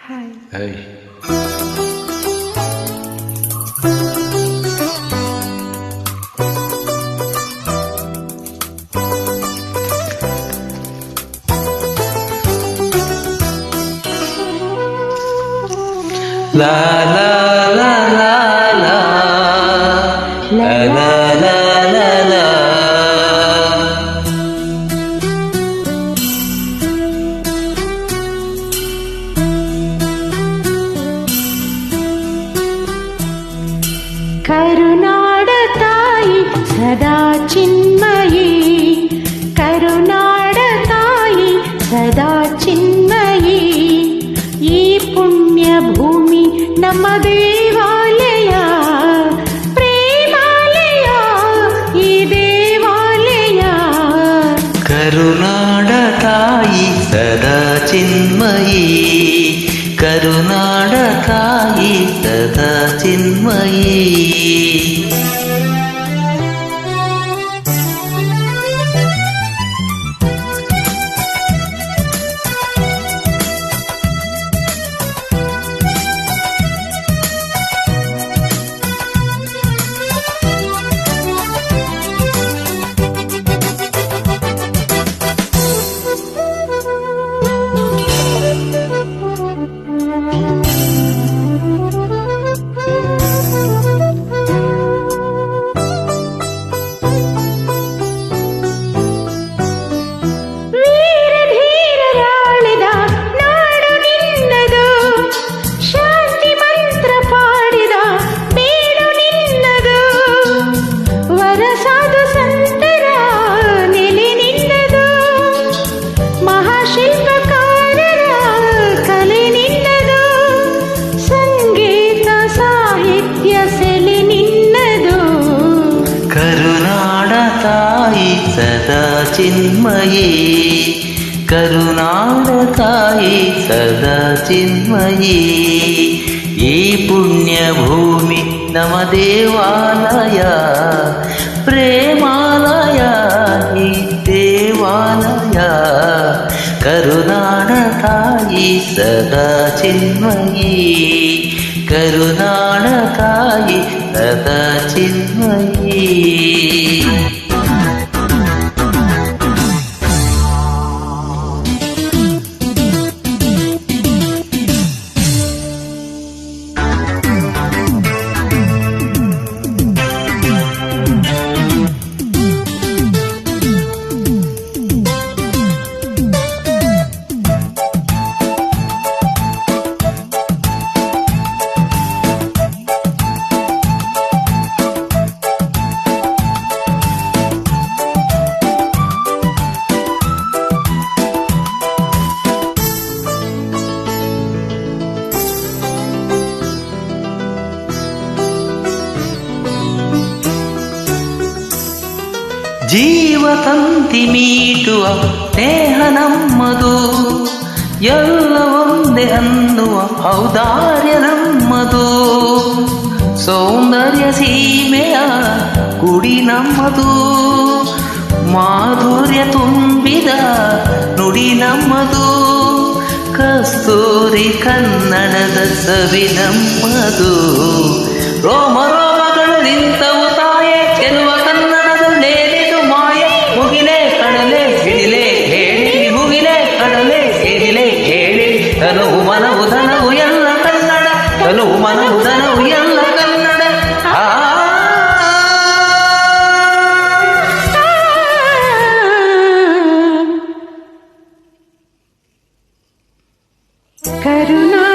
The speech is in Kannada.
Hi. Hey. La la la la la la la la la la. ಕರುನಾಡ ತಾಯಿ ಸದಾ ಚಿನ್ಮಯಿ, ಕರುನಾಡ ತಾಯಿ ಸದಾ ಚಿನ್ಮಯಿ. ಈ ಪುಣ್ಯ ಭೂಮಿ ನಮ್ಮ ದೇವಾಲಯ, ಪ್ರೇಮಾಲಯ ಈ ದೇವಾಲಯ. ಕರುನಾಡ ತಾಯಿ ಸದಾ ಚಿನ್ಮಯಿ, ಕರುನಾಡ ತಾಯಿ ಸದಾ ಚಿನ್ಮಯಿ. ಸದಾ ಚಿನ್ಮಯಿ, ಕರುನಾಡ ತಾಯಿ ಸದಾ ಚಿನ್ಮಯಿ. ಈ ಪುಣ್ಯ ಭೂಮಿ ನಮ್ಮ ದೇವಾಲಯ, ಪ್ರೇಮಾಲಯ ಈ ದೇವಾಲಯ. ಕರುನಾಡ ತಾಯಿ ಸದಾ ಚಿನ್ಮಯಿ, ಕರುನಾಡ ತಾಯಿ ಸದಾ ಚಿನ್ಮಯಿ. ಜೀವತಂತಿ ಮೀಟುವ ಸ್ನೇಹ ನಮ್ಮದು, ಎಲ್ಲ ಒಂದೇ ಅನ್ನುವ ಔದಾರ್ಯ ನಮ್ಮದು. ಸೌಂದರ್ಯ ಸೀಮೆಯ ಗುಡಿ ನಮ್ಮದು, ಮಾಧುರ್ಯ ತುಂಬಿದ ನುಡಿ ನಮ್ಮದು. ಕಸ್ತೂರಿ ಕನ್ನಡದ ಸವಿ ನಮ್ಮದು, ರೋಮ ರೋಮಗಳು ನಿಂತವು ತಾಯೇ ಚೆಲುವ ಕನ್ನಡದಲ್ಲೇ. ಮುಗಿಲೆ ಕಡಲೆ ಸಿಡಿಲೆ ಹೇಳಿ, ಮುಗಿಲೆ ಕಡಲೆ ಸಿಡಿಲೆ ಹೇಳಿ. ತನುವು ಮನವು ಧನವು ಎಲ್ಲ ಕನ್ನಡ, ತನುವು ಮನವು ಧನವು ಎಲ್ಲ ಕನ್ನಡ. ಕರುಣಾ